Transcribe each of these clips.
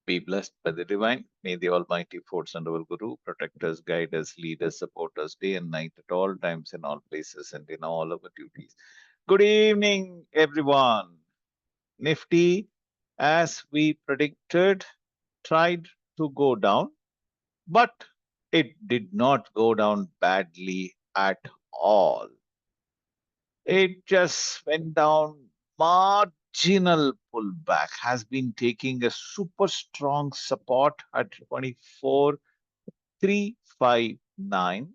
Be blessed by the divine. May the Almighty force and our Guru protect us, guide us, lead us, support us day and night at all times, in all places, and in all our duties. Good evening, everyone. Nifty, as we predicted, tried to go down, but it did not go down badly at all. It just went down. Marginal pullback has been taking a super strong support at 24,359.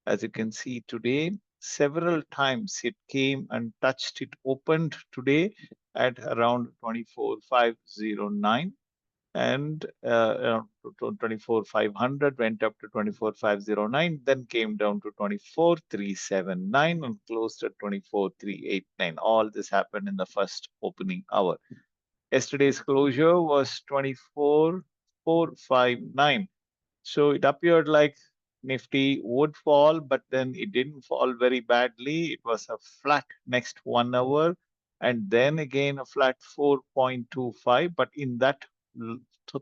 As you can see today, several times it came and touched. It opened today at around 24,509 and 24,500 went up to 24,509, then came down to 24,379 and closed at 24,389. All this happened in the first opening hour. Yesterday's closure was 24,459. So it appeared like Nifty would fall, but then it didn't fall very badly. It was a flat next 1 hour and then again a flat 4.25. But in that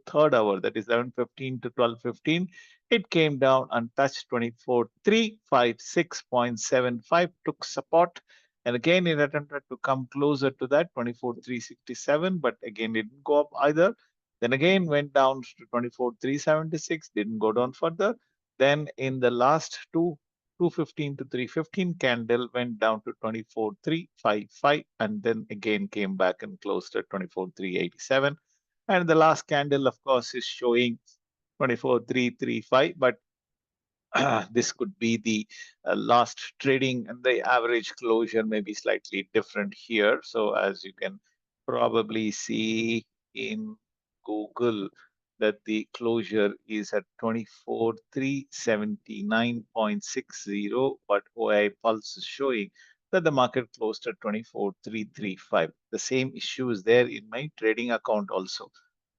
third hour, that is 11:15 to 12:15, it came down and touched 24,356.75, took support. And again, it attempted to come closer to that 24,367, but again, it didn't go up either. Then again went down to 24,376, didn't go down further. Then in the last 215 to 315 candle went down to 24,355 and then again came back and closed at 24,387. And the last candle, of course, is showing 24,335, but this could be the last trading and the average closure may be slightly different here. So as you can probably see in Google that the closure is at 24,379.60, but OI Pulse is showing that the market closed at 24,335. The same issue is there in my trading account also.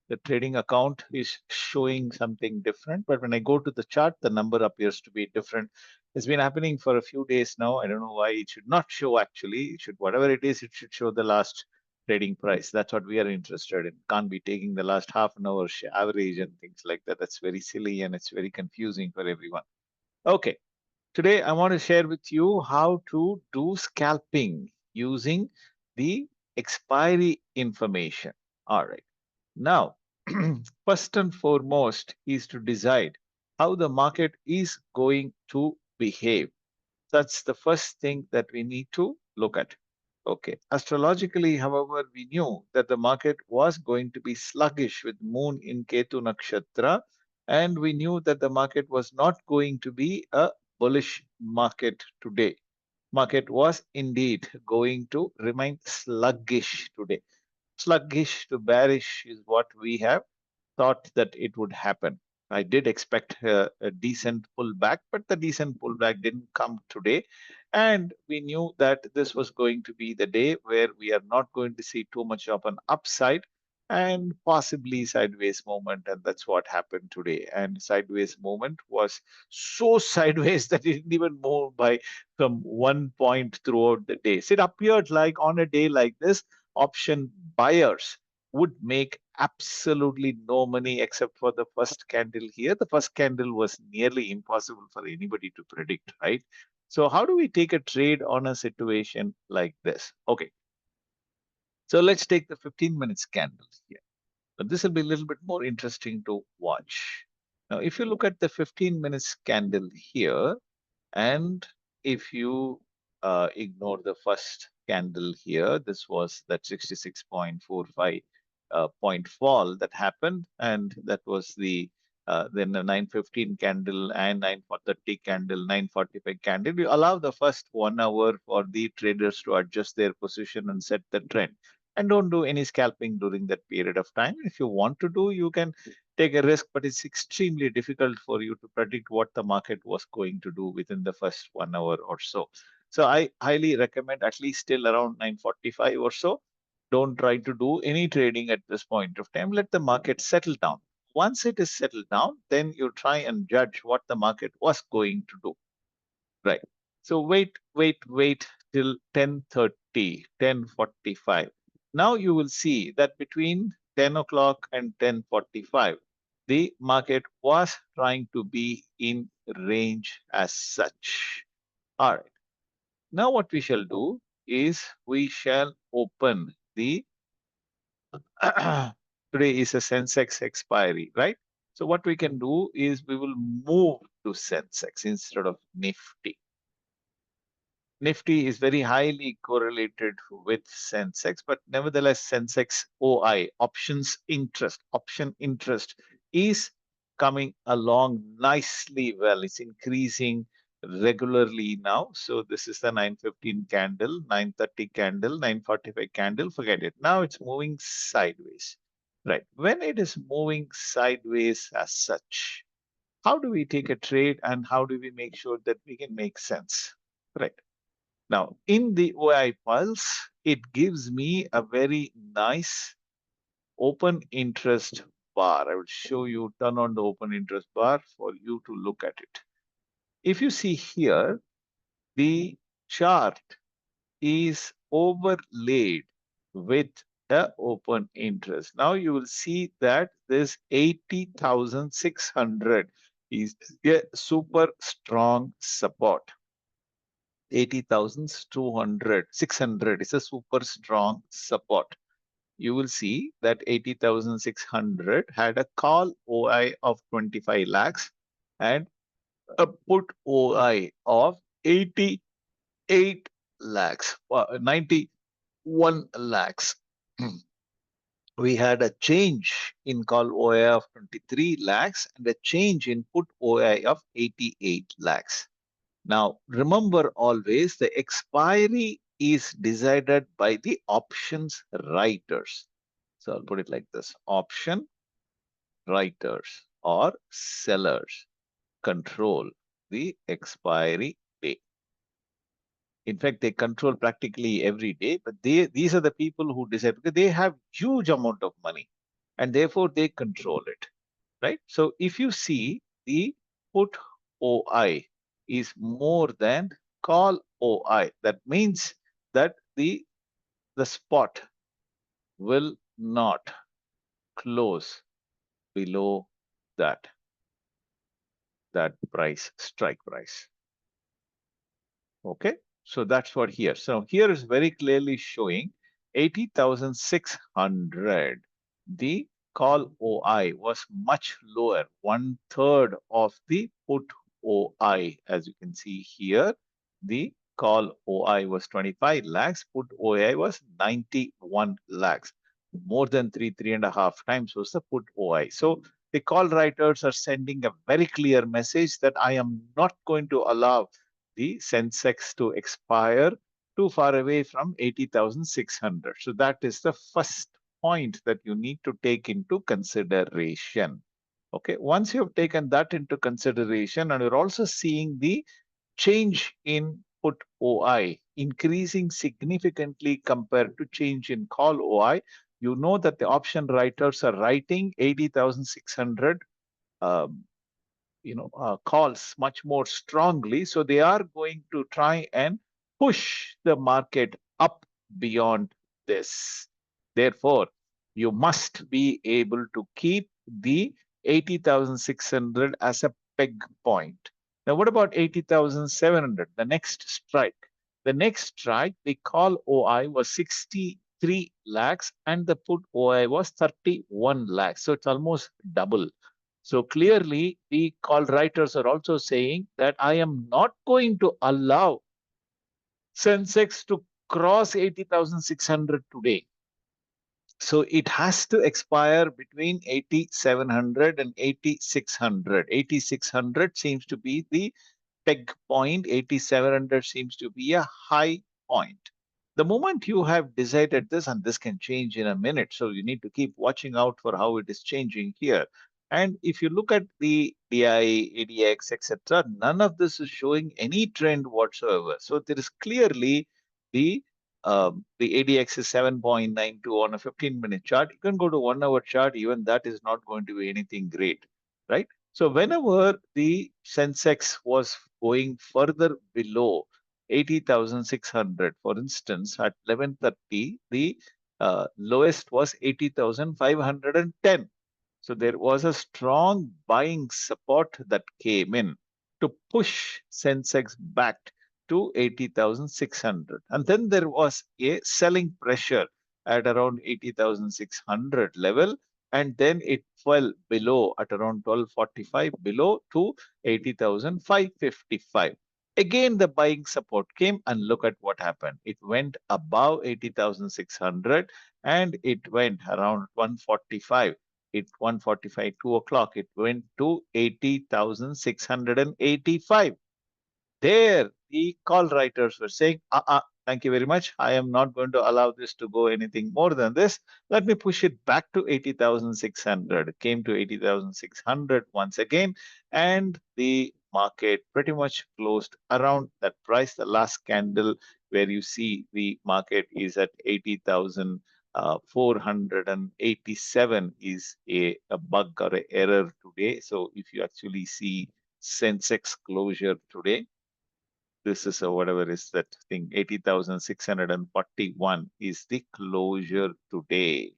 The trading account is showing something different, but when I go to the chart, the number appears to be different. It's been happening for a few days now. I don't know why it should not show actually. It should, whatever it is, it should show the last trading price. That's what we are interested in. Can't be taking the last half an hour average and things like that. That's very silly and it's very confusing for everyone. Okay. Today, I want to share with you how to do scalping using the expiry information. All right. Now, first and foremost is to decide how the market is going to behave. That's the first thing that we need to look at. Okay. Astrologically, however, we knew that the market was going to be sluggish with Moon in Ketu Nakshatra, and we knew that the market was not going to be a bullish market today. Market was indeed going to remain sluggish today. Sluggish to bearish is what we have thought that it would happen. I did expect a decent pullback, but the decent pullback didn't come today. And we knew that this was going to be the day where we are not going to see too much of an upside and possibly sideways movement. And that's what happened today. And sideways movement was so sideways that it didn't even move by from 1 point throughout the day. So it appeared like on a day like this, option buyers would make absolutely no money except for the first candle here. The first candle was nearly impossible for anybody to predict, right? So, how do we take a trade on a situation like this? Okay, so let's take the 15 minutes candle here. But this will be a little bit more interesting to watch. Now, if you look at the 15 minutes candle here, and if you ignore the first candle here, this was that 66.45 point fall that happened, and that was the then a 9:15 candle and 9:30 candle, 9:45 candle. You allow the first 1 hour for the traders to adjust their position and set the trend. And don't do any scalping during that period of time. If you want to do, you can take a risk, but it's extremely difficult for you to predict what the market was going to do within the first 1 hour or so. So I highly recommend at least till around 9:45 or so. Don't try to do any trading at this point of time. Let the market settle down. Once it is settled down, then you try and judge what the market was going to do. Right. So wait till 10:30, 10:45. Now you will see that between 10 o'clock and 10:45, the market was trying to be in range as such. All right. Now what we shall do is we shall open the today is a Sensex expiry, right? So what we can do is we will move to Sensex instead of Nifty. Nifty is very highly correlated with Sensex, but nevertheless, Sensex OI, option interest is coming along nicely well. It's increasing regularly now. So this is the 9:15 candle, 9:30 candle, 9:45 candle. Forget it. Now it's moving sideways. Right. When it is moving sideways as such, how do we take a trade and how do we make sure that we can make sense? Right. Now, in the OI pulse, it gives me a very nice open interest bar. I will show you, turn on the open interest bar for you to look at it. If you see here, the chart is overlaid with the open interest. Now you will see that this 80,600 is a super strong support. 80,200, 600 is a super strong support. You will see that 80,600 had a call OI of 25 lakhs and a put OI of 88 lakhs, 91 lakhs. We had a change in call OI of 23 lakhs and a change in put OI of 88 lakhs. Now, remember always the expiry is decided by the options writers. So I'll put it like this: option writers or sellers control the expiry day. In fact, they control practically every day, but these are the people who decide because they have huge amount of money and therefore they control it, right? So if you see the put OI is more than call OI, that means that the spot will not close below that price, strike price. Okay, so that's what here. So here is very clearly showing 80,600. The call OI was much lower, 1/3 of the put OI. As you can see here, the call OI was 25 lakhs, put OI was 91 lakhs. More than three and a half times was the put OI. So the call writers are sending a very clear message that I am not going to allow the Sensex to expire too far away from 80,600. So that is the first point that you need to take into consideration. Okay, once you have taken that into consideration and you're also seeing the change in put OI increasing significantly compared to change in call OI, you know that the option writers are writing 80,600 calls much more strongly. So they are going to try and push the market up beyond this. Therefore, you must be able to keep the 80,600 as a peg point. Now, what about 80,700? The next strike. The next strike, the call OI was 63 lakhs and the put OI was 31 lakhs. So it's almost double. So clearly, the call writers are also saying that I am not going to allow Sensex to cross 80,600 today. So it has to expire between 8,700 and 8,600. 8,600 seems to be the peg point. 8,700 seems to be a high point. The moment you have decided this, and this can change in a minute, so you need to keep watching out for how it is changing here. And if you look at the DI, ADX, etc., none of this is showing any trend whatsoever. So there is clearly the ADX is 7.92 on a 15-minute chart. You can go to 1 hour chart, even that is not going to be anything great, right? So whenever the Sensex was going further below 80,600, for instance, at 11:30, the lowest was 80,510. So there was a strong buying support that came in to push Sensex back to 80,600. And then there was a selling pressure at around 80,600 level. And then it fell below at around 1245 below to 80,555. Again, the buying support came and look at what happened. It went above 80,600 and it went around 145. It 145, 2 o'clock, it went to 80,685. There, the call writers were saying, thank you very much. I am not going to allow this to go anything more than this. Let me push it back to 80,600. It came to 80,600 once again, and the market pretty much closed around that price. The last candle where you see the market is at 80,000. 487 is a bug or an error today. So if you actually see Sensex closure today, this is whatever is that thing, 80,641 is the closure today.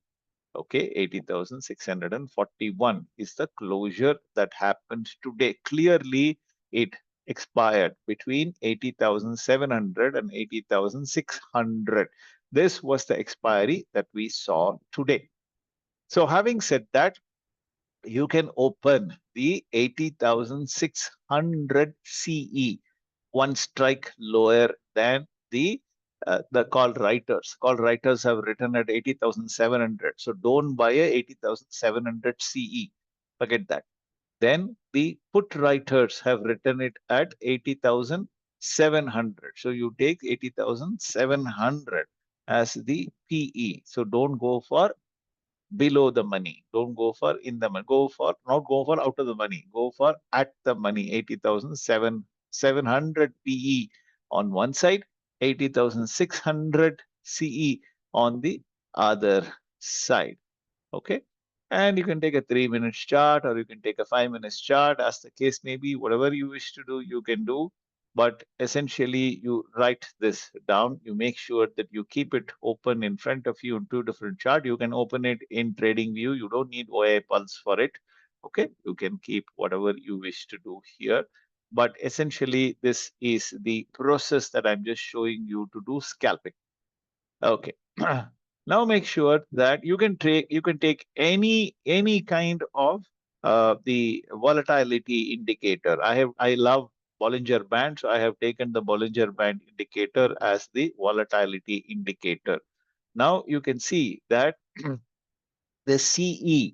Okay, 80,641 is the closure that happened today. Clearly, it expired between 80,700 and 80,600. This was the expiry that we saw today. So having said that, you can open the 80,600 CE, one strike lower than the call writers. Call writers have written at 80,700. So don't buy a 80,700 CE. Forget that. Then the put writers have written it at 80,700. So you take 80,700 as the PE. So don't go for below the money. Don't go for in the money. Go for not go for out of the money. Go for at the money. 80,700 PE on one side, 80,600 CE on the other side. Okay. And you can take a 3 minute chart or you can take a 5 minute chart, as the case may be. Whatever you wish to do, you can do. But essentially, you write this down. You make sure that you keep it open in front of you in two different charts. You can open it in Trading View. You don't need OI Pulse for it. Okay, you can keep whatever you wish to do here. But essentially, this is the process that I'm just showing you to do scalping. Okay. Now make sure that you can take any kind of the volatility indicator. I love Bollinger Band, so I have taken the Bollinger Band indicator as the volatility indicator. Now you can see that the CE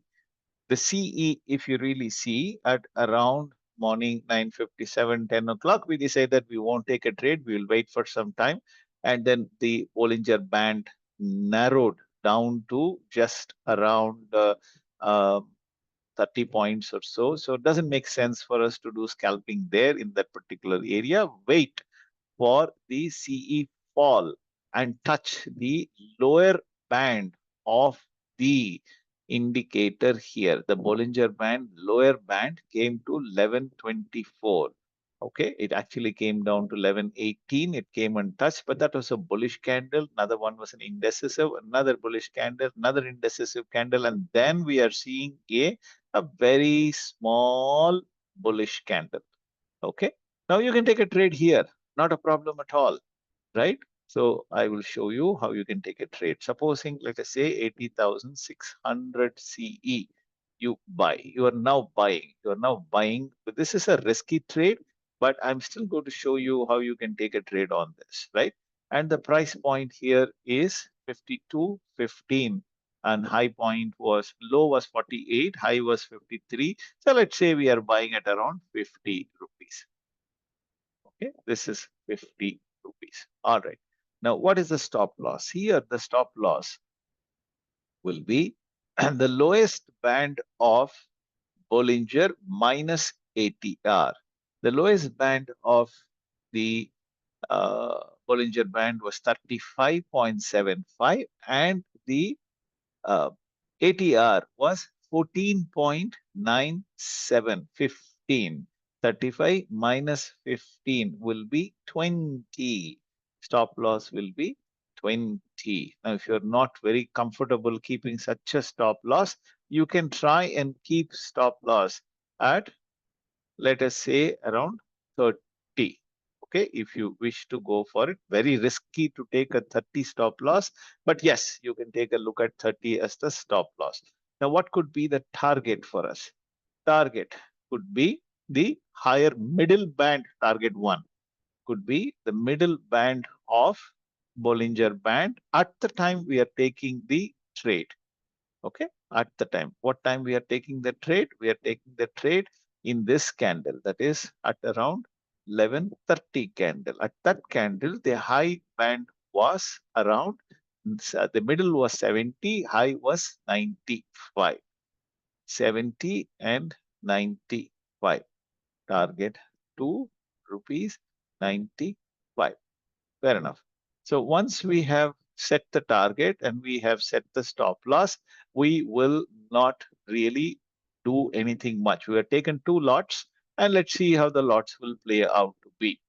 the CE, if you really see at around morning 9:57, 10 o'clock, we decide that we won't take a trade. We will wait for some time. And then the Bollinger Band narrowed down to just around uh, 30 points or so. So it doesn't make sense for us to do scalping there in that particular area. Wait for the CE fall and touch the lower band of the indicator here. The Bollinger Band lower band came to 1124. Okay, it actually came down to 1118. It came untouched, but that was a bullish candle. Another one was an indecisive, another bullish candle, another indecisive candle, and then we are seeing a very small bullish candle. Okay, now you can take a trade here, not a problem at all, right? So I will show you how you can take a trade. Supposing, let us say 80,600 CE, you buy. You are now buying. You are now buying. But this is a risky trade, but I'm still going to show you how you can take a trade on this, right? And the price point here is 52.15, and high point was low was 48, high was 53. So let's say we are buying at around 50 rupees. Okay, this is 50 rupees. All right. Now, what is the stop loss? Here, the stop loss will be the lowest band of Bollinger minus ATR. The lowest band of the Bollinger Band was 35.75, and the uh, ATR was 14.97, 15. 35 minus 15 will be 20. Stop loss will be 20. 20. Now, if you're not very comfortable keeping such a stop loss, you can try and keep stop loss at, let us say, around 30. Okay, if you wish to go for it, very risky to take a 30 stop loss, but yes, you can take a look at 30 as the stop loss. Now, what could be the target for us? Target could be the higher middle band, target one could be the middle band of Bollinger Band at the time we are taking the trade. Okay, at the time. What time we are taking the trade? We are taking the trade in this candle, that is at around 11:30 candle. At that candle, the high band was around, the middle was 70, high was 95. 70 and 95. Target 2 rupees 95. Fair enough. So once we have set the target and we have set the stop loss, we will not really do anything much. We have taken two lots and let's see how the lots will play out to be.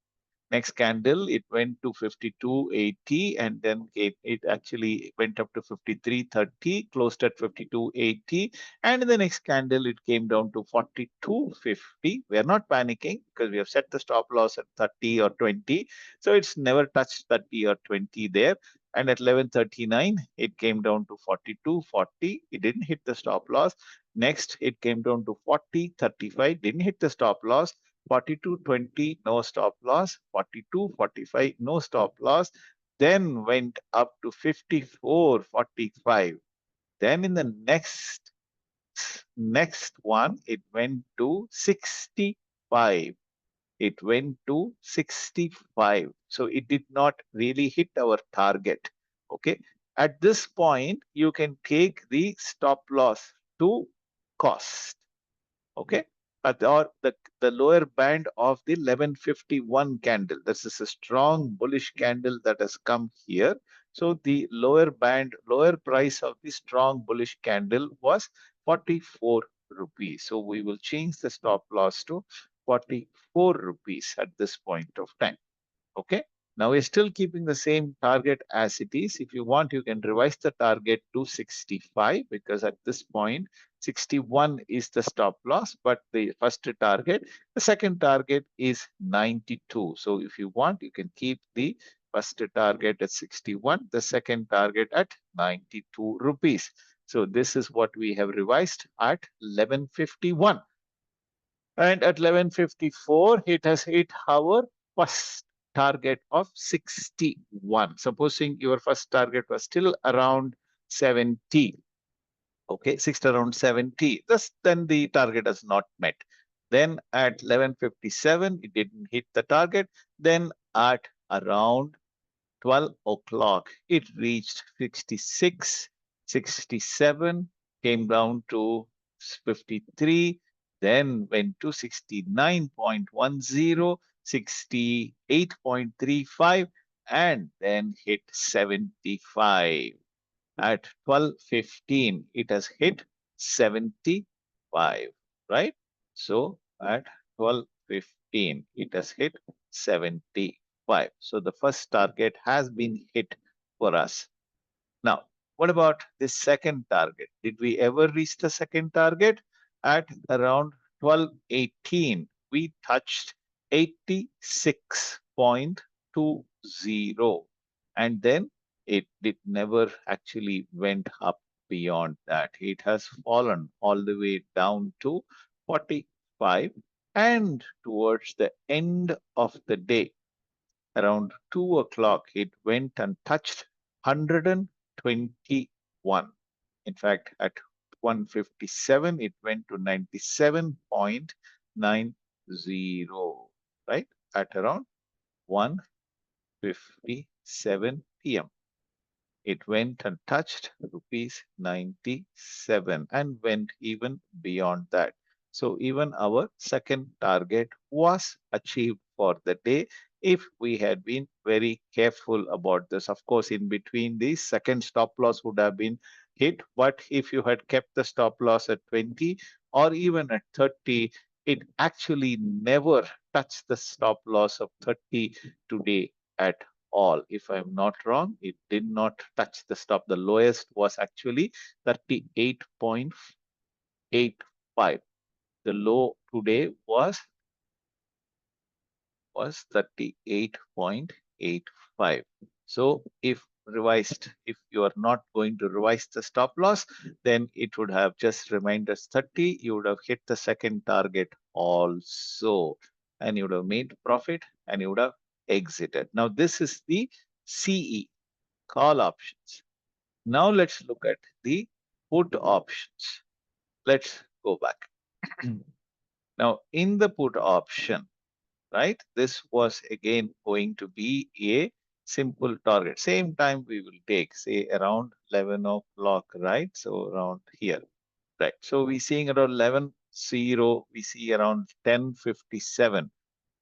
Next candle, it went to 52.80 and then it actually went up to 53.30, closed at 52.80. And in the next candle, it came down to 42.50. We are not panicking because we have set the stop loss at 30 or 20. So it's never touched 30 or 20 there. And at 11:39, it came down to 42.40. It didn't hit the stop loss. Next, it came down to 40.35, didn't hit the stop loss. 42.20, no stop loss. 42.45, no stop loss. Then went up to 54.45. Then in the next one, it went to 65. It went to 65. So it did not really hit our target. Okay. At this point, you can take the stop loss to cost. Okay, or the lower band of the 11:51 candle. This is a strong bullish candle that has come here. So the lower band, lower price of the strong bullish candle was 44 rupees. So we will change the stop loss to 44 rupees at this point of time. Okay. Now we're still keeping the same target as it is. If you want, you can revise the target to 65 because at this point, 61 is the stop loss, but the first target, the second target is 92. So if you want, you can keep the first target at 61, the second target at 92 rupees. So this is what we have revised at 11:51. And at 11:54, it has hit our first target of 61. Supposing your first target was still around 70. Okay, six around 70. Then the target is not met. Then at 11:57, it didn't hit the target. Then at around 12 o'clock, it reached 66, 67, came down to 53, then went to 69.10, 68.35, and then hit 75. At 12:15, it has hit 75, right? So at 12:15, it has hit 75. So the first target has been hit for us. Now, what about the second target? Did we ever reach the second target? At around 12:18, we touched 86.20, and then it did never actually went up beyond that. It has fallen all the way down to 45, and towards the end of the day, around 2 o'clock, it went and touched 121. In fact, at 157, it went to 97.90, right? At around 1:57 p.m. It went and touched rupees 97 and went even beyond that. So even our second target was achieved for the day if we had been very careful about this. Of course, in between, the second stop loss would have been hit, but if you had kept the stop loss at 20 or even at 30, it actually never touched the stop loss of 30 today at all. If I'm not wrong, it did not touch the stop. The lowest was actually 38.85. The low today was 38.85. So if revised, if you are not going to revise the stop loss, then it would have just remained as 30. You would have hit the second target also, and you would have made profit and you would have exited. Now, this is the CE, call options. Now, let's look at the put options. Let's go back. Now, in the put option, right? This was again going to be a simple target. Same time we will take, say, around 11 o'clock, right? So around here, right? So we seeing around 11:00, we see around 10:57.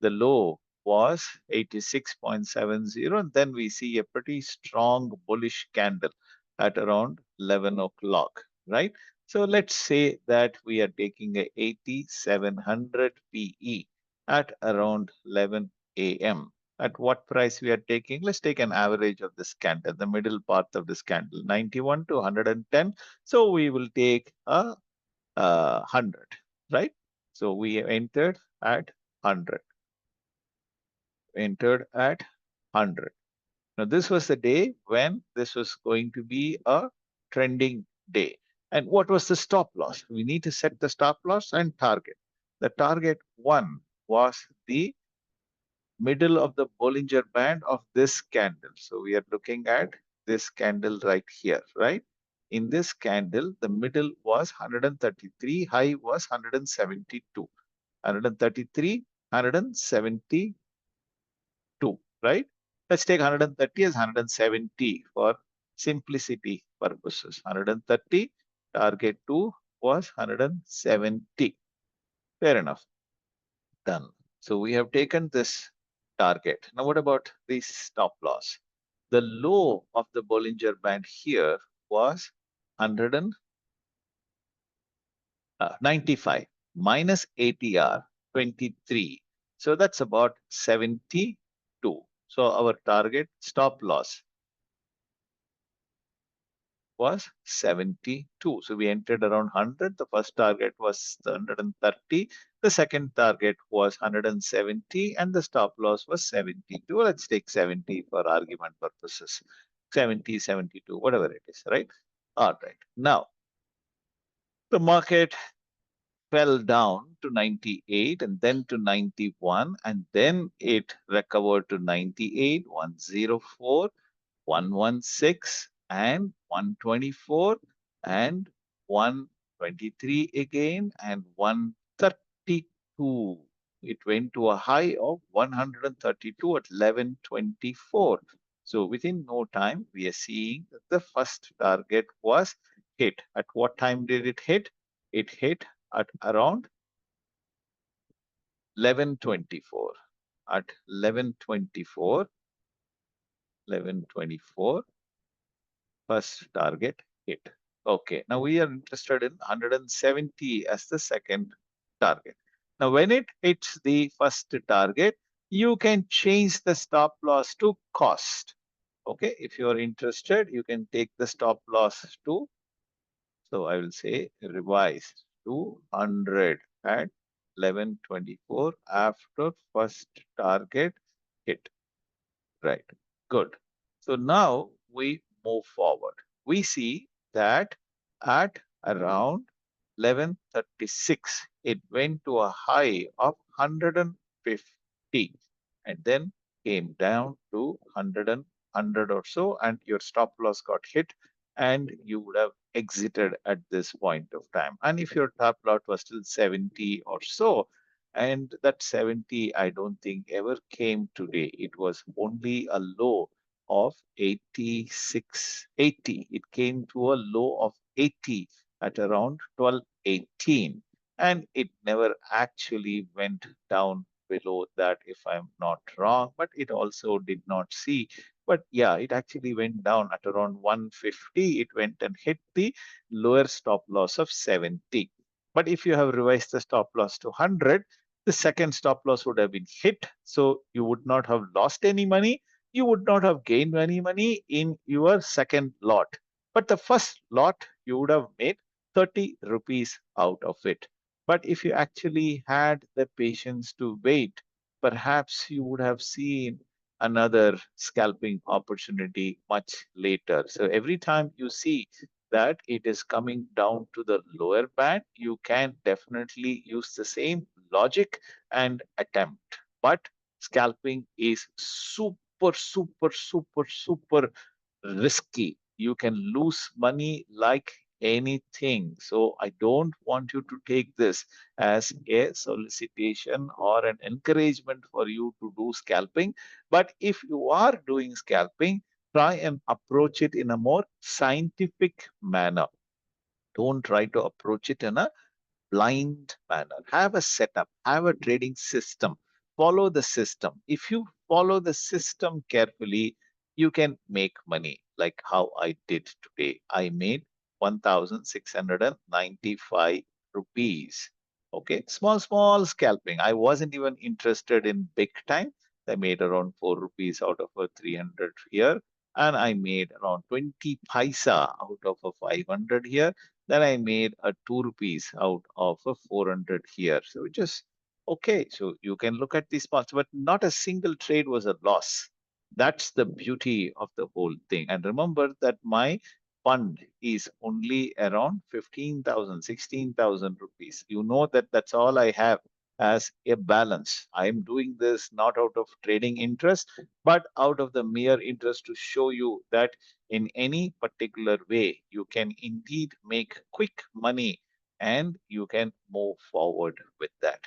The low was 86.70, and then we see a pretty strong bullish candle at around 11 o'clock, right? So let's say that we are taking a 8700 PE at around 11 a.m. At what price we are taking? Let's take an average of this candle, the middle part of this candle, 91 to 110. So we will take a 100, right? So we entered at 100, entered at 100. Now, this was the day when this was going to be a trending day. And what was the stop loss? We need to set the stop loss and target. The target one was the middle of the Bollinger Band of this candle. So we are looking at this candle right here, right? In this candle, the middle was 133, high was 172. 133, 172, right? Let's take 130 as 170 for simplicity purposes. 130, target 2 was 170. Fair enough. Done. So we have taken this target. Now, what about the stop loss? The low of the Bollinger Band here was 195 minus ATR 23. So that's about 72. So our target stop loss was 72. So we entered around 100. The first target was 130. The second target was 170, and the stop loss was 72. Let's take 70 for argument purposes. 70, 72, whatever it is, right? All right. Now, the market fell down to 98 and then to 91, and then it recovered to 98, 104, 116, and 124, and 123 again, and 132. It went to a high of 132 at 11:24. So within no time, we are seeing that the first target was hit. At what time did it hit? It hit at around 11:24. At 11:24, 11:24, first target hit. Okay, now we are interested in 170 as the second target. Now, when it hits the first target, you can change the stop loss to cost. Okay, if you are interested, you can take the stop loss to, so I will say revise to 100 at 11:24 after first target hit. Right. Good. So now we move forward. We see that at around 11:36, it went to a high of 150 and then came down to 100 or so, and your stop loss got hit, and you would have exited at this point of time. And if your top lot was still 70 or so, and that 70, I don't think ever came today. It was only a low of 86, 80. It came to a low of 80 at around 12:18. And it never actually went down below that, if I'm not wrong, but it also did not see. But yeah, it actually went down at around 150. It went and hit the lower stop loss of 70. But if you have revised the stop loss to 100, the second stop loss would have been hit. So you would not have lost any money. you would not have gained any money in your second lot. But the first lot, you would have made 30 rupees out of it. But if you actually had the patience to wait, perhaps you would have seen another scalping opportunity much later. So every time you see that it is coming down to the lower band, you can definitely use the same logic and attempt. But scalping is super risky. You can lose money like anything. So I don't want you to take this as a solicitation or an encouragement for you to do scalping. But if you are doing scalping, try and approach it in a more scientific manner. Don't try to approach it in a blind manner. Have a setup, have a trading system, follow the system. If you follow the system carefully, you can make money like how I did today. I made 1,695 rupees. Okay, small scalping. I wasn't even interested in big time. I made around 4 rupees out of a 300 here, and I made around 20 paisa out of a 500 here. Then I made a 2 rupees out of a 400 here. So just okay. So you can look at these parts, but not a single trade was a loss. That's the beauty of the whole thing. And remember that my fund is only around 15,000, 16,000 rupees. You know that that's all I have as a balance. I am doing this not out of trading interest, but out of the mere interest to show you that in any particular way, you can indeed make quick money and you can move forward with that.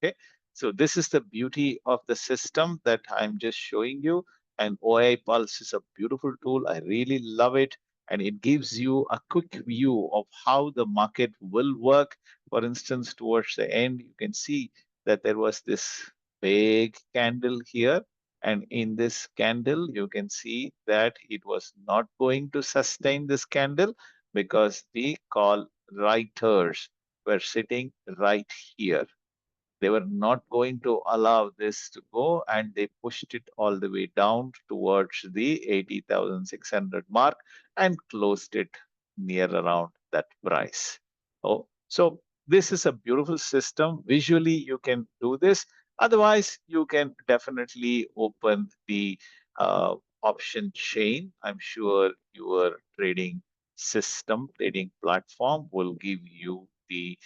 Okay. So this is the beauty of the system that I'm just showing you. And OI Pulse is a beautiful tool. I really love it. And it gives you a quick view of how the market will work. For instance, towards the end, you can see that there was this big candle here, and in this candle, you can see that it was not going to sustain this candle because the call writers were sitting right here. They were not going to allow this to go, and they pushed it all the way down towards the 80,600 mark and closed it near around that price. Oh, so this is a beautiful system. Visually, you can do this. Otherwise, you can definitely open the option chain. I'm sure your trading system, trading platform will give you the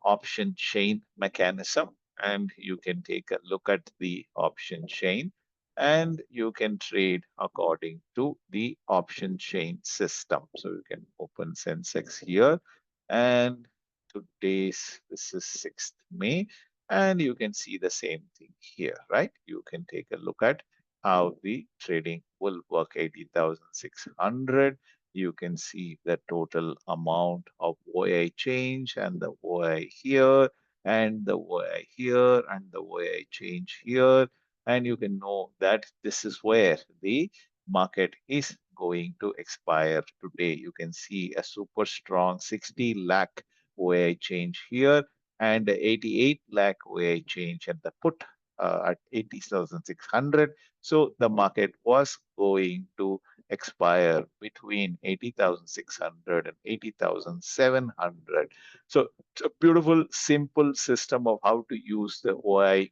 option chain mechanism, and you can take a look at the option chain and you can trade according to the option chain system. So you can open Sensex here, and today's this is 6th May, and you can see the same thing here, right? You can take a look at how the trading will work. 80,600. You can see the total amount of OI change and the OI here and the OI here and the OI change here. And you can know that this is where the market is going to expire today. You can see a super strong 60 lakh OI change here and 88 lakh OI change at the put at 80,600. So the market was going to expire between 80,600 and 80,700. So it's a beautiful, simple system of how to use the OI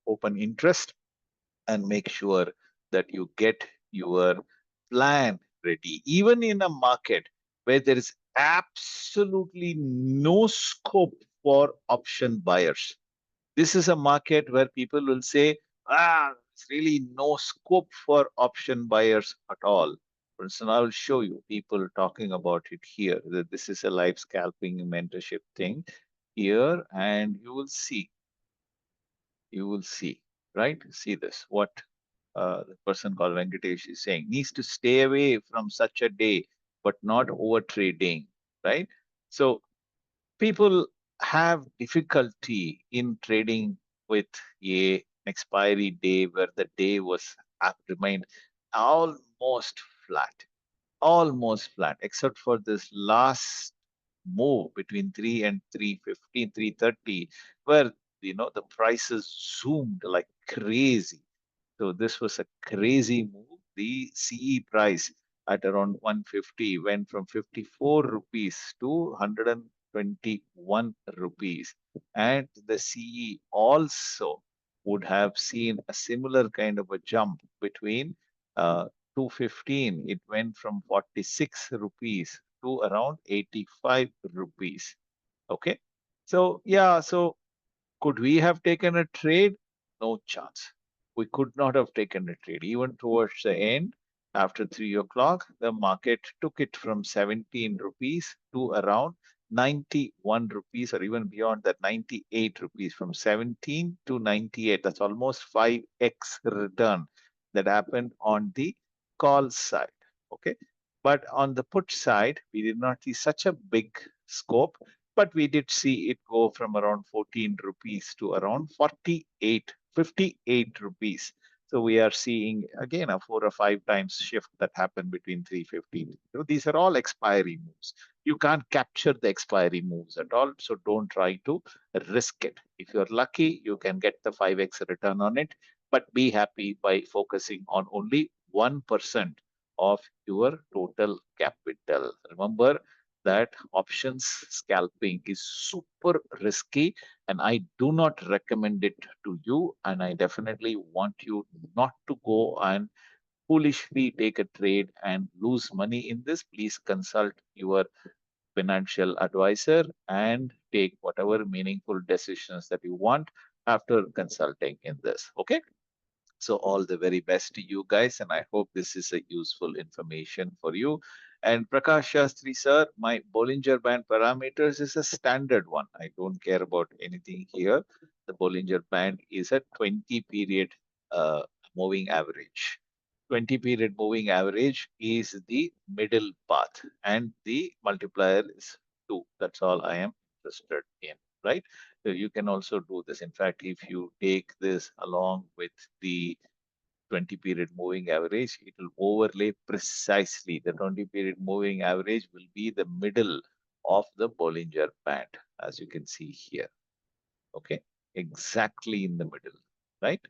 open interest and make sure that you get your plan ready. Even in a market where there is absolutely no scope for option buyers, this is a market where people will say, there's really no scope for option buyers at all. For instance, I will show you people talking about it here. That this is a live scalping mentorship thing here, and you will see, right? See this. What the person called Venkatesh is saying needs to stay away from such a day, but not over trading, right? So people have difficulty in trading with a expiry day where the day was remained almost flat, almost flat, except for this last move between 3 and 315, 330, where the prices zoomed like crazy. So this was a crazy move. The CE price at around 150 went from 54 rupees to 121 rupees. And the CE also would have seen a similar kind of a jump between 215. It went from 46 rupees to around 85 rupees. Okay. So, yeah, so could we have taken a trade? No chance. We could not have taken a trade. Even towards the end, after 3 o'clock, the market took it from 17 rupees to around 91 rupees, or even beyond that, 98 rupees, from 17 to 98. That's almost 5x return that happened on the call side. Okay. But on the put side, we did not see such a big scope, but we did see it go from around 14 rupees to around 48, 58 rupees. So we are seeing again a 4 or 5 times shift that happened between 315. So these are all expiry moves. You can't capture the expiry moves at all. So don't try to risk it. If you're lucky, you can get the 5x return on it, but be happy by focusing on only 1% of your total capital. Remember, that options scalping is super risky, and I do not recommend it to you. And I definitely want you not to go and foolishly take a trade and lose money in this. Please consult your financial advisor and take whatever meaningful decisions that you want after consulting in this. Okay. So all the very best to you guys, and I hope this is a useful information for you. And Prakash Shastri sir, my Bollinger Band parameters is a standard one. I don't care about anything here. The Bollinger Band is a 20 period moving average. 20 period moving average is the middle path, and the multiplier is 2. That's all I am interested in, right? So you can also do this. In fact, if you take this along with the 20 period moving average, it will overlay precisely. The 20 period moving average will be the middle of the Bollinger Band, as you can see here. Okay, exactly in the middle, right?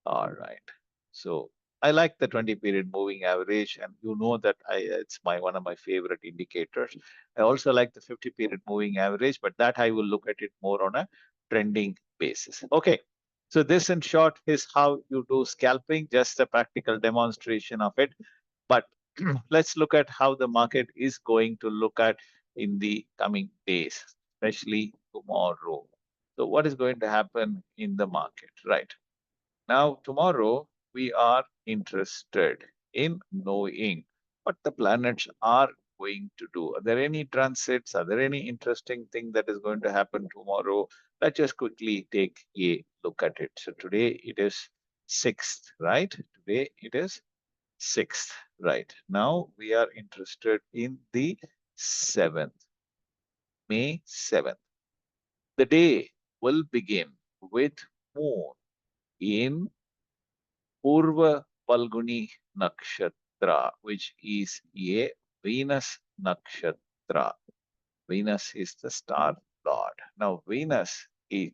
All right. So I like the 20 period moving average, and you know that it's my one of my favorite indicators. I also like the 50 period moving average, but that I will look at it more on a trending basis. Okay. So this in short is how you do scalping, just a practical demonstration of it. But let's look at how the market is going to look at in the coming days, especially tomorrow. So what is going to happen in the market, right? Now, tomorrow, we are interested in knowing what the planets are going to do. Are there any transits? Are there any interesting thing that is going to happen tomorrow? Let's just quickly take a look at it. So today it is 6th, right? Today it is 6th, right? Now we are interested in the 7th, May 7th. The day will begin with moon in Purva Palguni Nakshatra, which is a Venus Nakshatra. Venus is the star lord. Now, Venus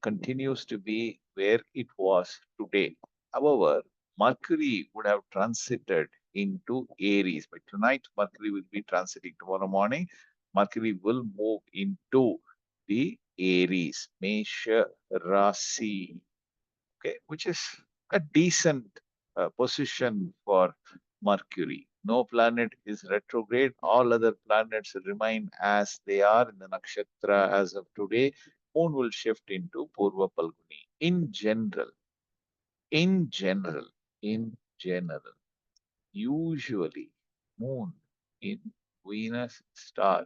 continues to be where it was today. However, Mercury would have transited into Aries. But tonight, Mercury will be transiting. Tomorrow morning, Mercury will move into the Aries, Mesha Rasi, okay, which is a decent position for Mercury. No planet is retrograde. All other planets remain as they are in the nakshatra as of today. Moon will shift into Purva Palguni. In general, in general, usually Moon in Venus star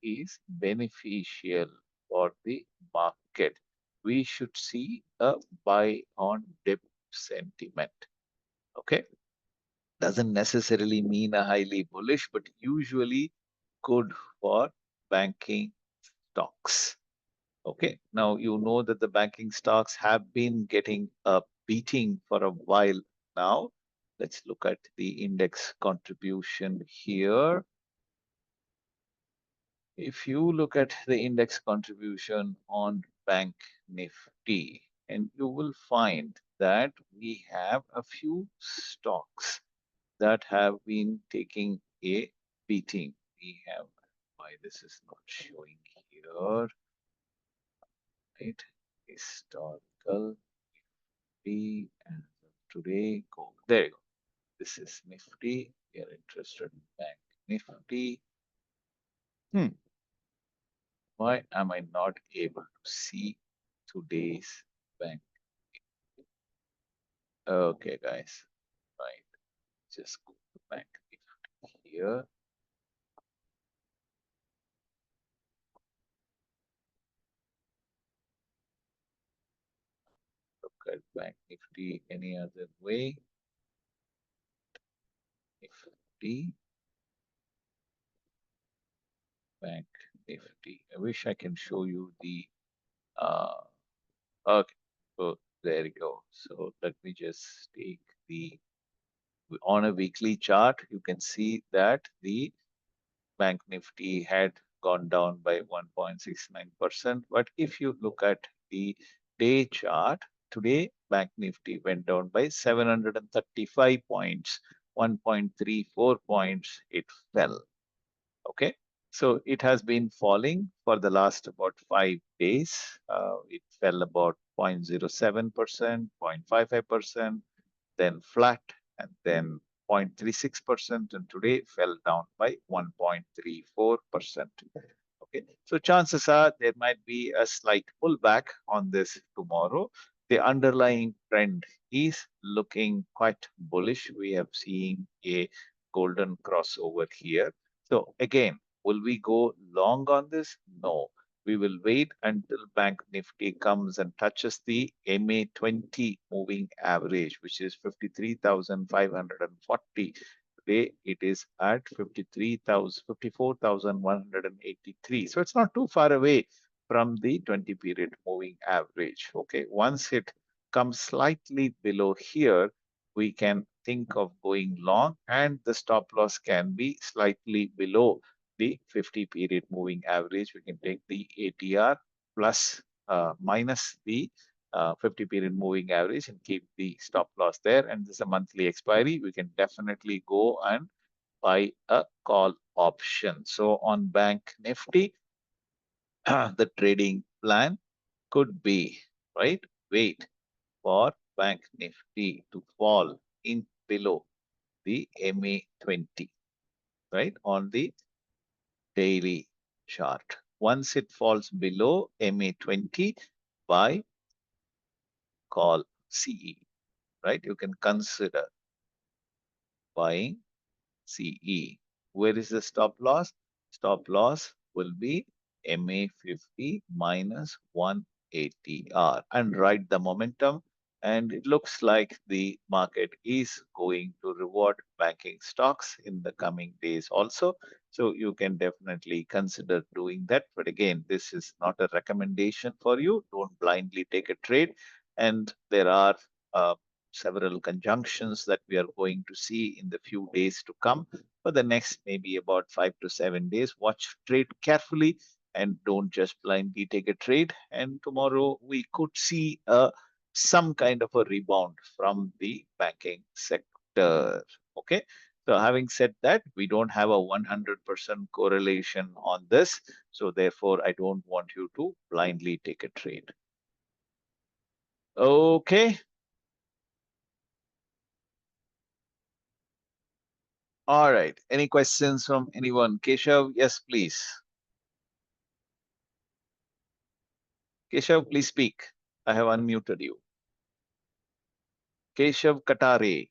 is beneficial for the market. We should see a buy on dip sentiment. Okay. Doesn't necessarily mean a highly bullish, but usually good for banking stocks. Okay. Now, you know that the banking stocks have been getting a beating for a while now. Let's look at the index contribution here. If you look at the index contribution on Bank Nifty, and you will find that we have a few stocks that have been taking a beating. We have, why this is not showing here, right? Historical Nifty and today go. There you go. This is Nifty. We are interested in Bank Nifty. Why am I not able to see today's Bank? Okay, guys. Right. Just go to Bank Nifty here. Look at Bank Nifty any other way. Nifty, Bank Nifty. I wish I can show you the okay. So there you go. So let me just take the on a weekly chart. You can see that the Bank Nifty had gone down by 1.69%. But if you look at the day chart, today Bank Nifty went down by 735 points, 1.34 points it fell. Okay. So it has been falling for the last about 5 days. It fell about 0.07%, 0.55%, then flat, and then 0.36%, and today fell down by 1.34%. Okay, so chances are there might be a slight pullback on this tomorrow. The underlying trend is looking quite bullish. We have seen a golden crossover here. So again, will we go long on this? No. We will wait until Bank Nifty comes and touches the MA20 moving average, which is 53,540. Today it is at 54,183. So it's not too far away from the 20 period moving average. Okay, once it comes slightly below here, we can think of going long, and the stop loss can be slightly below the 50 period moving average. We can take the ATR plus minus the 50 period moving average and keep the stop loss there. And this is a monthly expiry. We can definitely go and buy a call option. So on Bank Nifty, the trading plan could be, right? Wait for Bank Nifty to fall in below the MA20, right? On the daily chart. Once it falls below MA20, buy call CE, right? You can consider buying CE. Where is the stop loss? Stop loss will be MA50 minus 180R, and ride the momentum. And it looks like the market is going to reward banking stocks in the coming days also. So you can definitely consider doing that. But again, this is not a recommendation for you. Don't blindly take a trade. And there are several conjunctions that we are going to see in the few days to come. For the next maybe about 5 to 7 days, watch trade carefully and don't just blindly take a trade. And tomorrow we could see some kind of a rebound from the banking sector. Okay. So having said that, we don't have a 100% correlation on this. So therefore, I don't want you to blindly take a trade. Okay. All right. Any questions from anyone? Keshav, yes, please. Keshav, please speak. I have unmuted you. Keshav Katare.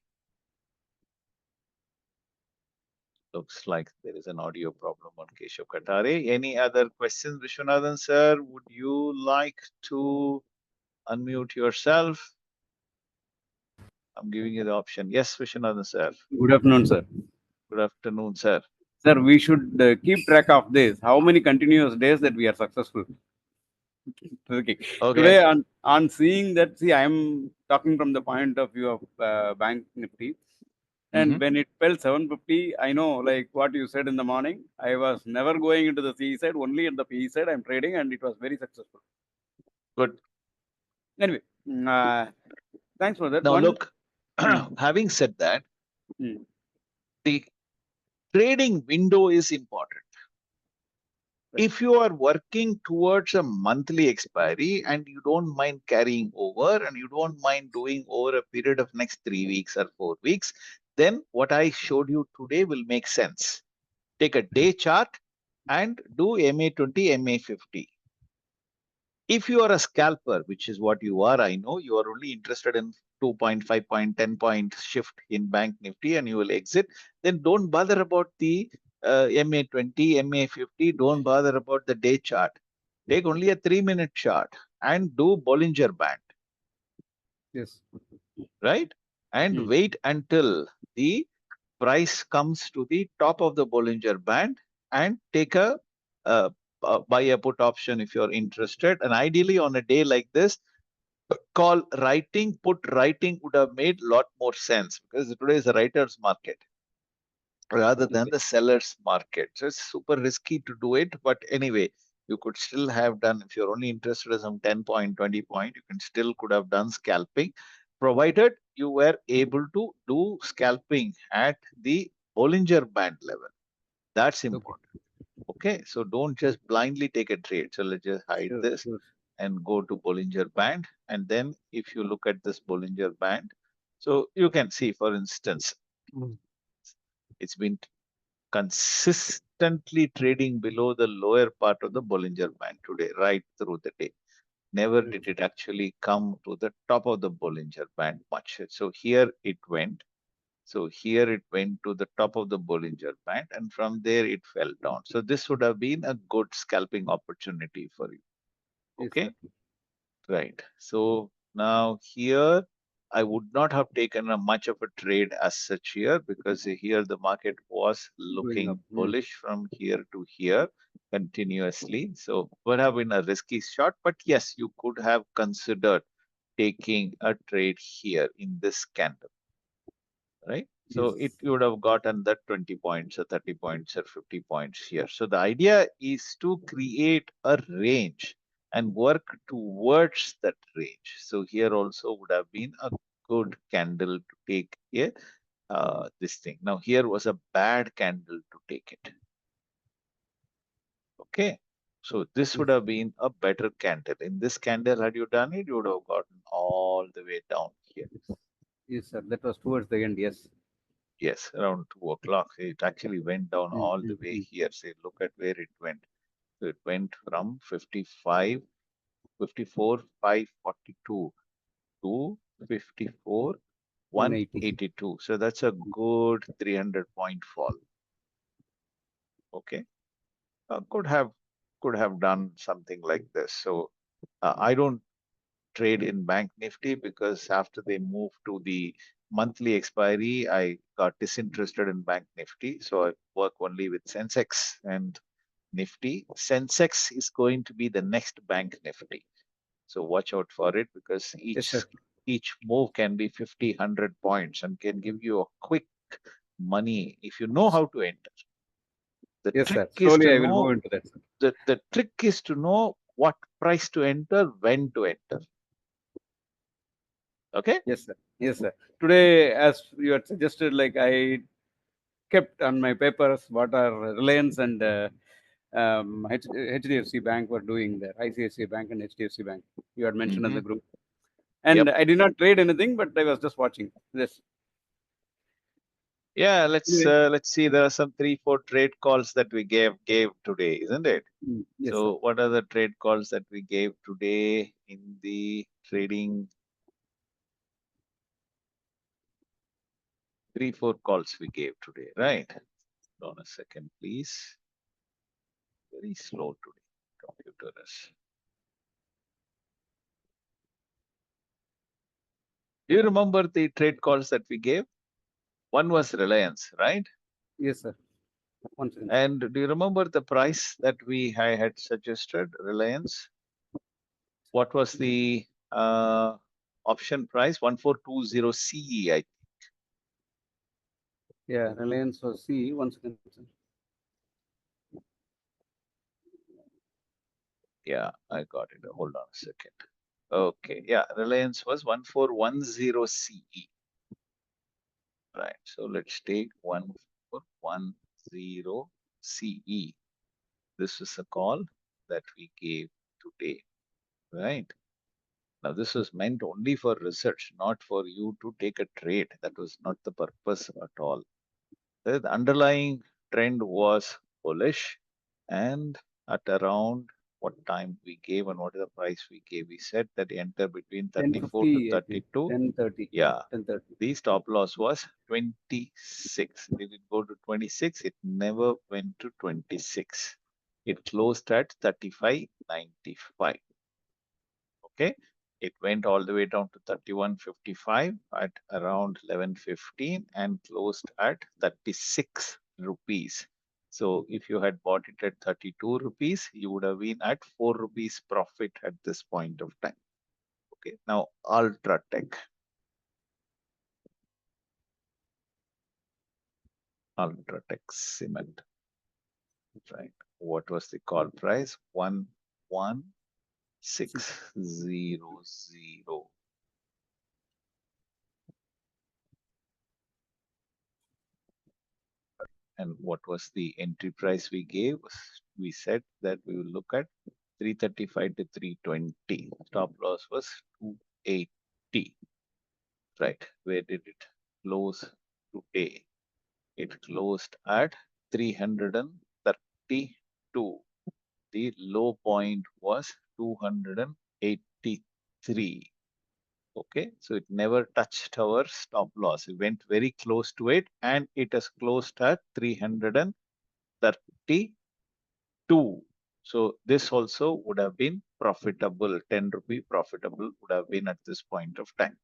Looks like there is an audio problem on Keshav Katare. Any other questions, Vishwanathan sir? Would you like to unmute yourself? I'm giving you the option. Yes, Vishwanathan sir. Good afternoon, sir. Good afternoon, sir. Sir, we should keep track of this. How many continuous days that we are successful? Okay. Okay. Today, on seeing that, see, I am talking from the point of view of Bank Nifty. And when it fell 750, I know, like what you said in the morning, I was never going into the CE side, only at the PE side. I'm trading, and it was very successful. Good. Anyway, Thanks for that. Now, One. look, Mm, having said that, mm, the trading window is important. right. If you are working towards a monthly expiry and you don't mind carrying over and you don't mind doing over a period of next 3 weeks or 4 weeks, then what I showed you today will make sense. Take a day chart and do MA20, MA50. If you are a scalper, which is what you are, I know you are only interested in 2.5 point, 10 point shift in Bank Nifty and you will exit, then don't bother about the MA20, MA50. Don't bother about the day chart. Take only a 3 minute chart and do Bollinger Band, Yes. right? And Mm, wait until the price comes to the top of the Bollinger Band and take uh, a buy a put option if you're interested. And ideally, on a day like this, call writing, put writing would have made a lot more sense because today is a writer's market rather than okay. the seller's market. So it's super risky to do it. But anyway, you could still have done, if you're only interested in some 10 point, 20 point, you can still could have done scalping, provided you were able to do scalping at the Bollinger Band level. That's Okay. important. Okay, so don't just blindly take a trade. So let's just hide Sure. this Sure. and go to Bollinger Band. And then if you look at this Bollinger Band, so you can see, for instance, it's been consistently trading below the lower part of the Bollinger Band today, right through the day. Never Right. did it actually come to the top of the Bollinger Band much. So here it went. So here it went to the top of the Bollinger Band, and from there it fell down. So this would have been a good scalping opportunity for you. Yes, sir. Okay. Right. So now here, I would not have taken a much of a trade as such here because here the market was Going up. looking Mm. bullish from here to here continuously. So would have been a risky shot, but yes, you could have considered taking a trade here in this candle, right? So Yes. it you would have gotten that 20 points or 30 points or 50 points here. So the idea is to create a range and work towards that range. So here also would have been a good candle to take a this thing. Now here was a bad candle to take it. Okay. So this would Yes. have been a better candle. In this candle, had you done it, you would have gotten all the way down here. Yes, sir. That was towards the end. Yes. Yes, around 2 o'clock. It actually went down Mm, all the mm, way mm. here. Say, look at where it went. So it went from 55, 54, 542 to 54, 180. 182. So that's a good 300 point fall. Okay. Could have done something like this. So I don't trade in Bank Nifty because after they moved to the monthly expiry, I got disinterested in Bank Nifty. So I work only with Sensex and Nifty. Sensex is going to be the next Bank Nifty. So watch out for it because Yes, sir. each move can be 50, 100 points and can give you a quick money if you know how to enter. The Yes, trick sir. is Slowly, to I will go know into that, sir. the trick is to know what price to enter, when to enter. Okay. Yes, sir. Yes, sir. Today, as you had suggested, like I kept on my papers what are Reliance and HDFC Bank were doing there. ICICI Bank and HDFC Bank. You had mentioned in Hmm. the group, Yep. and I did not trade anything, but I was just watching. Yes. Yeah, let's Anyway, let's see. There are some 3, 4 trade calls that we gave today, isn't it? yes, sir. So what are the trade calls that we gave today in the trading? 3, 4 calls we gave today, right? Hold on a second, please. Very slow today. Computer is. Do you remember the trade calls that we gave? One was Reliance, right? Yes, sir. One second, sir. And do you remember the price that I had suggested, Reliance? What was the option price? 1420 CE, I think. Yeah, Reliance was C. One second, sir. Yeah, I got it. Hold on a second. Okay, yeah, Reliance was 1410 CE. Right, so let's take 1410 CE. This is a call that we gave today, right? Now, this was meant only for research, not for you to take a trade. That was not the purpose at all. The underlying trend was bullish, and at around what time we gave and what is the price we gave, we said that enter between 34 to 10:50, I think. 32. 10:30. Yeah, 10:30. the stop loss was 26. Did it go to 26? It never went to 26. It closed at 35.95. Okay. It went all the way down to 31.55 at around 11.15 and closed at 36 rupees. So if you had bought it at 32 rupees, you would have been at 4 rupees profit at this point of time. Okay. Now, Ultratech. Ultratech Cement. Right. What was the call price? 11600. And what was the entry price we gave? We said that we will look at 335 to 320. Stop loss was 280. Right. Where did it close today? It closed at 332. The low point was 283. Okay, so it never touched our stop loss. It went very close to it and it has closed at 332. So this also would have been profitable, 10 rupee profitable would have been at this point of time.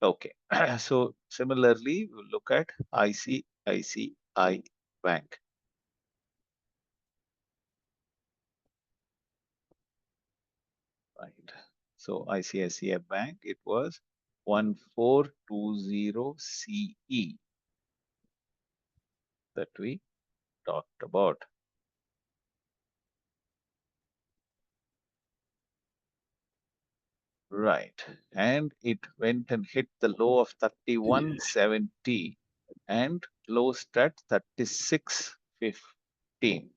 Okay, so similarly, we'll look at ICICI Bank. Right. So ICICI Bank, it was 1420 CE that we talked about. Right. And it went and hit the low of 3170 and closed at 3615.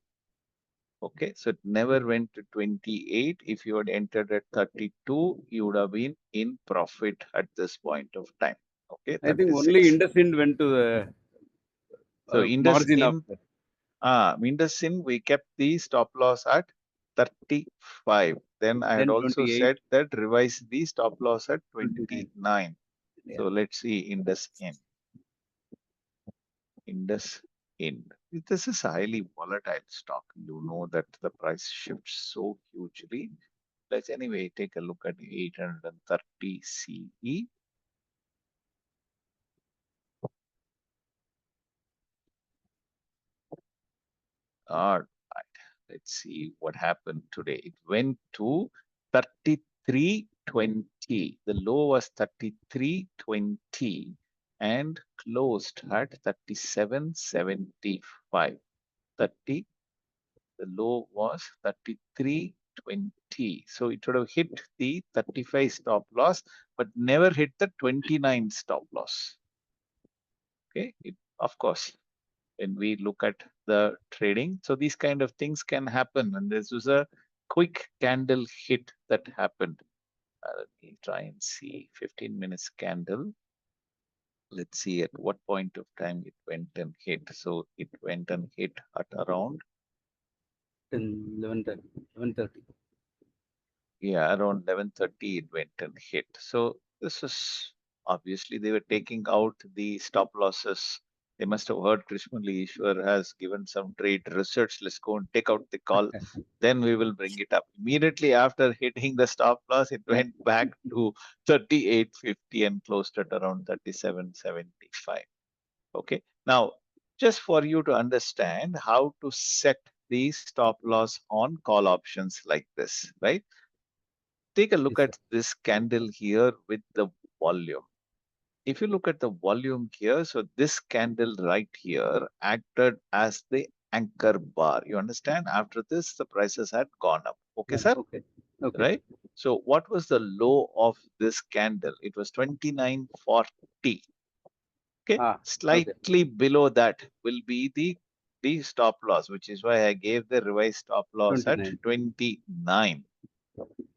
Okay, so it never went to 28. If you had entered at 32, you would have been in profit at this point of time. Okay, I think only 36. IndusInd went to the So Indus margin of in Mindasin, we kept the stop loss at 35. Then I had also 10:28, said that revise the stop loss at 29. 29. Yeah. So let's see Indus in. Indus in. This is a highly volatile stock. You know that the price shifts so hugely. Let's anyway take a look at 830 CE. All right, let's see what happened today. It went to 33.20. The low was 33.20 and closed at 37.75. 30, the low was 33.20. So it would have hit the 35 stop loss, but never hit the 29 stop loss. Okay, of course, when we look at the trading. So these kind of things can happen. And this was a quick candle hit that happened. Let me try and see 15 minutes candle. Let's see at what point of time it went and hit. So it went and hit at around, 10, 11:30. 11:30. yeah, around 11:30 it went and hit. So this is obviously they were taking out the stop losses. They must have heard Krishmali Ishwar has given some trade research. Let's go and take out the call. Then we will bring it up. Immediately after hitting the stop loss, it went back to 38.50 and closed at around 37.75. Okay. Now, just for you to understand how to set the stop loss on call options like this, right? Take a look Yes, sir. at this candle here with the volume. If you look at the volume here, so this candle right here acted as the anchor bar. You understand? After this, the prices had gone up. Okay, Yeah. sir? Okay. Okay. Right? So what was the low of this candle? It was 29.40. Okay, Ah, okay. slightly below that will be the stop loss, which is why I gave the revised stop loss at 29. 29,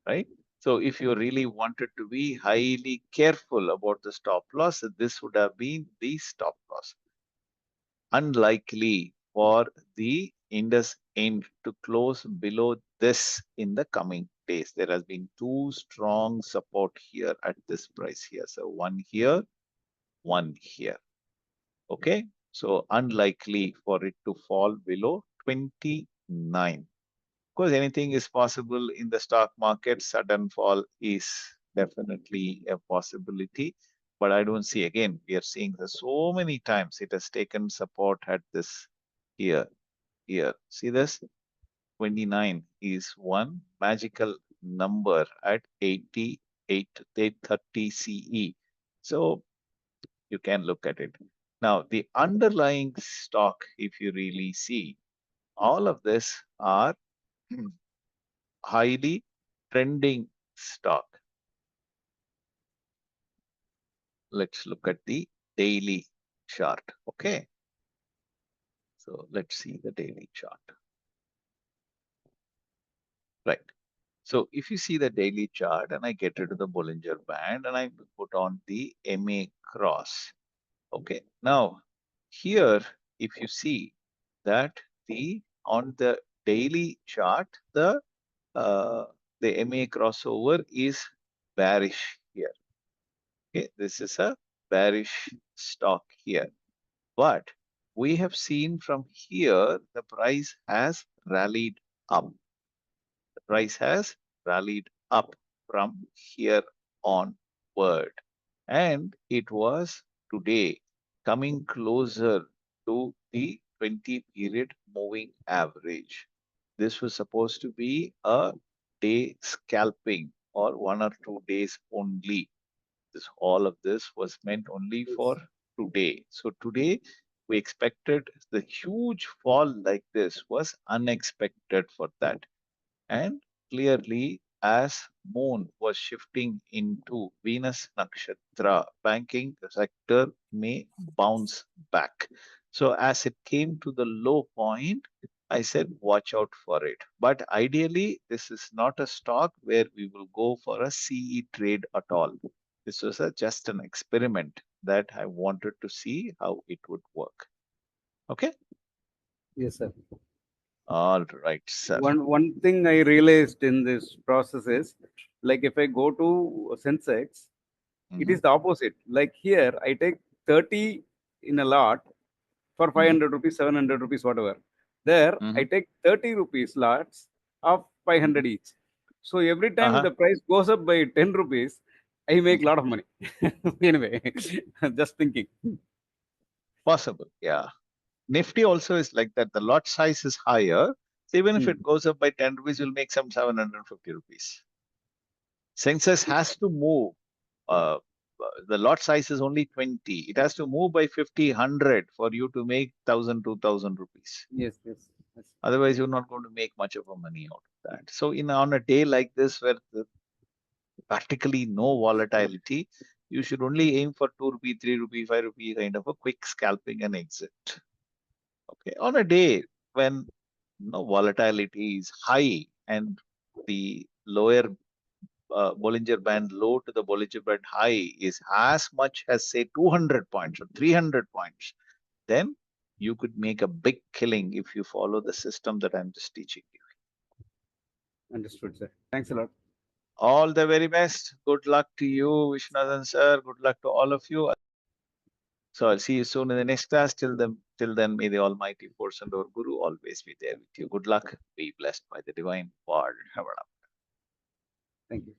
right? So if you really wanted to be highly careful about the stop loss, this would have been the stop loss. Unlikely for the Indus End to close below this in the coming days. There has been two strong support here at this price here. So one here, one here. Okay, so unlikely for it to fall below 29. Of course, anything is possible in the stock market. Sudden fall is definitely a possibility. But I don't see, again, we are seeing this so many times. It has taken support at this here, here. See this? 29 is one magical number at 88, 830 CE. So you can look at it. Now, the underlying stock, if you really see, all of this are highly trending stock. Let's look at the daily chart. Okay. So let's see the daily chart. Right. So if you see the daily chart and I get rid of the Bollinger Band and I put on the MA cross. Okay. Now here, if you see that on the daily chart, the MA crossover is bearish here. Okay, this is a bearish stock here. But we have seen from here the price has rallied up. The price has rallied up from here onward. And it was today coming closer to the 20 period moving average. This was supposed to be a day scalping or 1 or 2 days only. All of this was meant only for Yes. today. So today we expected the huge fall like this was unexpected for that. And clearly, as Moon was shifting into Venus Nakshatra, banking sector may bounce back. So as it came to the low point, I said, watch out for it. But ideally, this is not a stock where we will go for a CE trade at all. This was just an experiment that I wanted to see how it would work. Okay. Yes, sir. All right, sir. One thing I realized in this process is, like, if I go to Sensex, it Hmm. is the opposite. Like here, I take 30 in a lot for Hmm. 500 rupees, 700 rupees, whatever. There, I Hmm. take 30 rupees lots of Hmm. 500 each. So every time Uh-huh. the price goes up by 10 rupees, I make a Mhm. lot of money. Anyway, just thinking. Possible, yeah. Nifty also is like that. The lot size is higher. So even if Hmm. it goes up by 10 rupees, you'll make some 750 rupees. Census has to move. Uh, the lot size is only 20. It has to move by 50, 100 for you to make 1,000, 2,000 rupees. Yes, yes, yes. Otherwise, you're not going to make much of a money out of that. So on a day like this where practically no volatility, you should only aim for 2 rupee, 3 rupee, 5 rupee kind of a quick scalping and exit. Okay, on a day when no volatility is high and the lower Bollinger Band low to the Bollinger Band high is as much as say 200 points or 300 points, then you could make a big killing if you follow the system that I'm just teaching you. Understood, sir. Thanks a lot. All the very best. Good luck to you, Vishnathan sir. Good luck to all of you. So I'll see you soon in the next class. Till then, may the Almighty force and our Guru always be there with you. Good luck. Be blessed by the divine word. Have a Thank you.